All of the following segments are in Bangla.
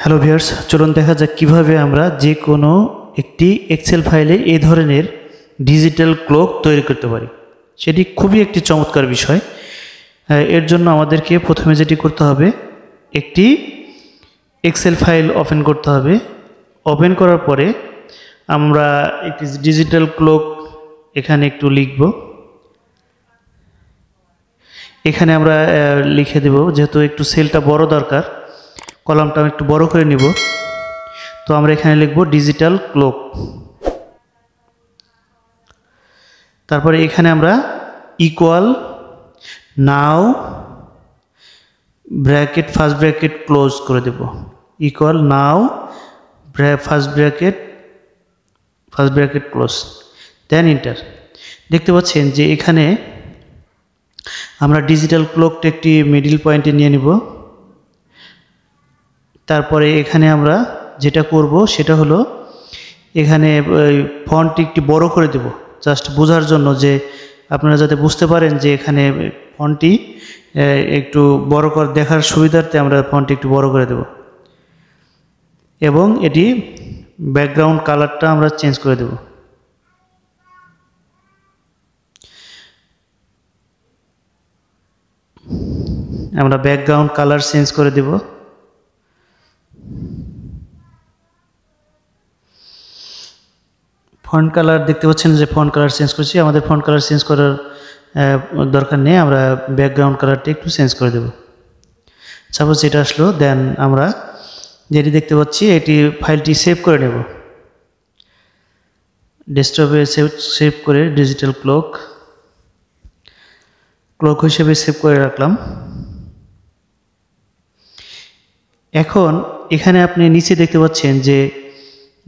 হ্যালো ভিউয়ার্স, চলুন দেখা যাক কিভাবে আমরা যে কোনো একটি এক্সেল ফাইলে এই ধরনের ডিজিটাল ক্লক তৈরি করতে পারি। সেটি খুবই একটি চমৎকার বিষয়। এর জন্য আমাদেরকে প্রথমে যেটি করতে হবে, একটি এক্সেল ফাইল ওপেন করতে হবে। ওপেন করার পরে আমরা একটি ডিজিটাল ক্লক এখানে একটু লিখব। এখানে আমরা লিখে দেব, যেহেতু একটু সেলটা বড় দরকার, কলামটা একটু বড় করে নিব। তো আমরা এখানে লিখব ডিজিটাল ক্লক। তারপরে এখানে আমরা equal now bracket first bracket close করে দেব। Equal now first bracket close, then enter. দেখতে পাচ্ছেন যে এখানে আমরা ডিজিটাল ক্লকটা একটি মিডল পয়েন্টে নিয়ে নিব। তারপরে এখানে আমরা যেটা করব সেটা হলো, এখানে ফন্টটি একটু বড় করে দেব, জাস্ট বোঝার জন্য, যে আপনারা যাতে বুঝতে পারেন যে এখানে ফন্টটি একটু বড় করে দেখার সুবিধার্থে আমরা ফন্টটি একটু বড় করে দেব। এবং এটি ব্যাকগ্রাউন্ড কালারটা আমরা চেঞ্জ করে দেব। আমরা ব্যাকগ্রাউন্ড কালার চেঞ্জ করে দেব। ফন্ট কালার দেখতে পাচ্ছেন যে ফন্ট কালার চেঞ্জ করছি। আমাদের ফন্ট কালার চেঞ্জ করার দরকার নেই, আমরা ব্যাকগ্রাউন্ড কালারটা একটু চেঞ্জ করে দেব। সাপোজ এটা আসলো, দেন আমরা যেটি দেখতে পাচ্ছি এটি ফাইলটি সেভ করে নেব। ডেস্কটপে সেভ করে ডিজিটাল ক্লক হিসেবে সেভ করে রাখলাম। এখন এখানে আপনি নিচে দেখতে পাচ্ছেন যে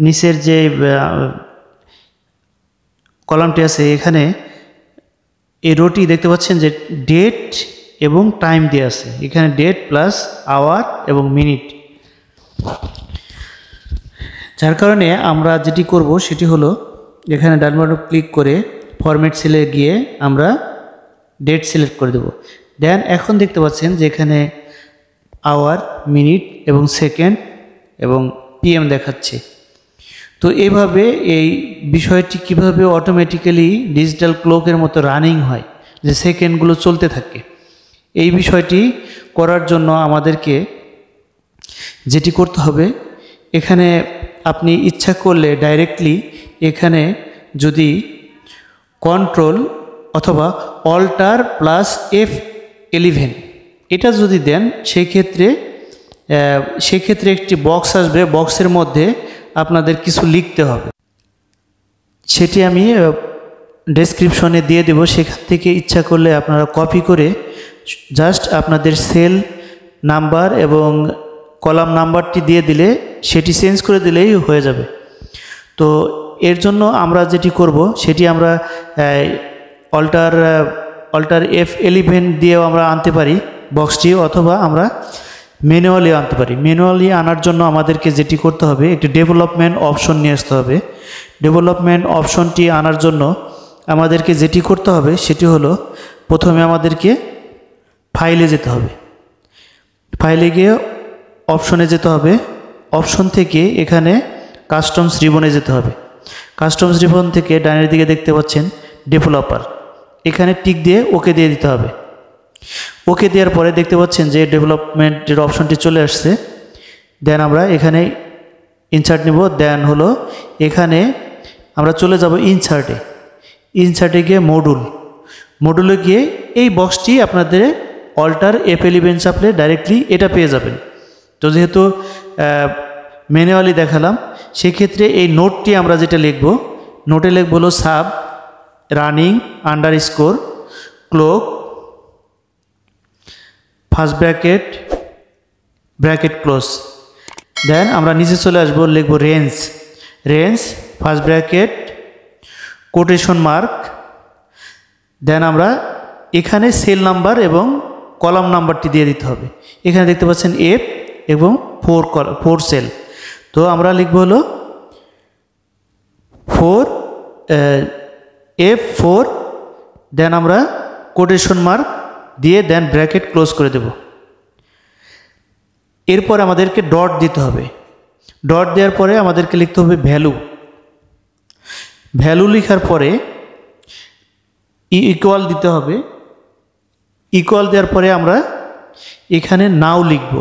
নিচের যে কলামটি আছে, এখানে এই রোটি দেখতে পাচ্ছেন যে ডেট এবং টাইম দেওয়া আছে। এখানে ডেট প্লাস আওয়ার এবং মিনিট। যার কারণে আমরা যেটি করব সেটি হলো, এখানে ডান বাটন ক্লিক করে ফরম্যাট সেলে গিয়ে আমরা ডেট সিলেক্ট করে দেব। দেন এখন দেখতে পাচ্ছেন যে এখানে আওয়ার, মিনিট এবং সেকেন্ড এবং পিএম দেখাচ্ছে। তো এইভাবে এই বিষয়টি কিভাবে অটোমেটিক্যালি ডিজিটাল ক্লকের মতো রানিং হয়, যে সেকেন্ডগুলো চলতে থাকে, এই বিষয়টি করার জন্য আমাদেরকে যেটি করতে হবে, এখানে আপনি ইচ্ছা করলে ডাইরেক্টলি এখানে যদি কন্ট্রোল অথবা অল্টার প্লাস F11 এটা যদি দেন, সেক্ষেত্রে একটি বক্স আসবে। বক্সের মধ্যে আপনাদের কিছু লিখতে হবে, সেটি আমি ডেসক্রিপশনে দিয়ে দেব। সেখান থেকে ইচ্ছা করলে আপনারা কপি করে জাস্ট আপনাদের সেল নাম্বার এবং কলাম নাম্বারটি দিয়ে দিলে, সেটি চেঞ্জ করে দিলেই হয়ে যাবে। তো এর জন্য আমরা যেটি করব সেটি আমরা অল্টার F11 দিয়েও আমরা আনতে পারি বক্সটি, অথবা আমরা ম্যানুয়ালি আনতে পারি। ম্যানুয়ালি আনার জন্য আমাদেরকে যেটি করতে হবে, একটি ডেভেলপমেন্ট অপশন নিয়ে আসতে হবে। ডেভেলপমেন্ট অপশনটি আনার জন্য আমাদেরকে যেটি করতে হবে সেটি হলো, প্রথমে আমাদেরকে ফাইলে যেতে হবে। ফাইলে গিয়ে অপশনে যেতে হবে। অপশন থেকে এখানে কাস্টমস রিবনে যেতে হবে। কাস্টমস রিবন থেকে ডানের দিকে দেখতে পাচ্ছেন ডেভেলপার, এখানে টিক দিয়ে ওকে দিয়ে দিতে হবে। ওকে দেওয়ার পরে দেখতে পাচ্ছেন যে ডেভেলপমেন্টের অপশনটি চলে আসছে। দেন আমরা এখানে ইনসার্ট নিব। দেন হলো এখানে আমরা চলে যাব ইনসার্টে গিয়ে মডুলে গিয়ে এই বক্সটি আপনাদের অল্টার F11 চাপলে ডাইরেক্টলি এটা পেয়ে যাবেন। তো যেহেতু ম্যানুয়ালি দেখালাম, সেক্ষেত্রে এই নোটটি আমরা যেটা লিখব, নোটে লিখব হলো sub running underscore clock first bracket close. Then আমরা নিচে চলে আসবো, লিখব range first bracket quotation mark. Then আমরা এখানে সেল নাম্বার এবং কলাম নাম্বারটি দিয়ে দিতে হবে। এখানে দেখতে পাচ্ছেন F এবং 4 সেল। তো আমরা লিখব হলো F4, দেন আমরা কোটেশন মার্ক দিয়ে দেন ব্র্যাকেট ক্লোজ করে দেব। এরপর আমাদেরকে ডট দিতে হবে। ডট দেওয়ার পরে আমাদেরকে লিখতে হবে ভ্যালু। ভ্যালু লেখার পরে ইকুয়াল দিতে হবে। ইকুয়াল দেওয়ার পরে আমরা এখানে নাও লিখব।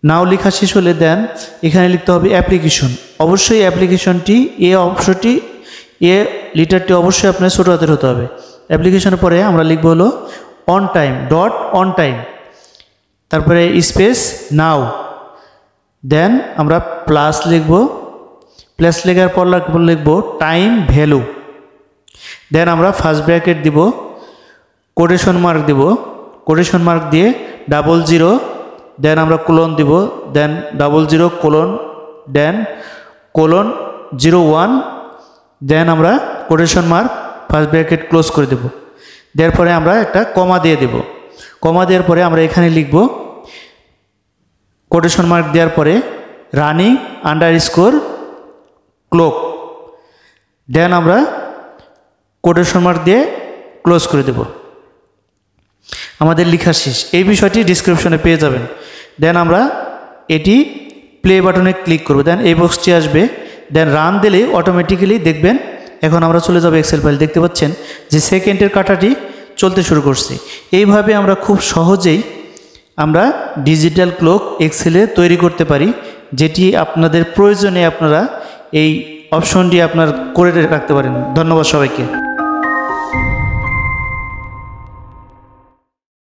নাও লেখা শেষ হলে দেন এখানে লিখতে হবে অ্যাপ্লিকেশন। অবশ্যই অ্যাপ্লিকেশনটি অংশটি লিটারটি অবশ্যই আপনার ছোটো হাতের হতে হবে। অ্যাপ্লিকেশনের পরে আমরা লিখব হলো on time, dot on time, তারপরে স্পেস নাও, দেন আমরা প্লাস লিখব। প্লাস লেখার পর লিখব টাইম ভ্যালু, দেন আমরা ফার্স্ট ব্র্যাকেট দিব, কোটেশন মার্ক দিব, কোটেশন মার্ক দিয়ে 00, দেন আমরা কোলন দিব, দেন 00 কোলন, দেন কোলন 01, দেন আমরা quotation mark first bracket close করে দেব। দেওয়ার পরে আমরা একটা কমা দিয়ে দেব। কমা দেওয়ার পরে আমরা এখানে লিখব কোটেশন মার্ক দেওয়ার পরে রানিং আন্ডারস্কোর ক্লক, দেন আমরা কোটেশন মার্ক দিয়ে ক্লোজ করে দেব। আমাদের লেখা শেষ। এই বিষয়টি ডিসক্রিপশনে পেয়ে যাবেন। দেন আমরা এটি প্লে বাটনে ক্লিক করব, দেন এই বক্সটি আসবে, দেন রান দিলে অটোমেটিক্যালি দেখবেন এখন আমরা চলে যাব এক্সেল ফাইল। দেখতে পাচ্ছেন যে সেকেন্ডের কাঁটাটি চলতে শুরু করছে। এইভাবে আমরা খুব সহজেই আমরা ডিজিটাল ক্লক এক্সেলে তৈরি করতে পারি, যেটি আপনাদের প্রয়োজনে আপনারা এই অপশনটি আপনার করে রাখতে পারেন। ধন্যবাদ সবাইকে।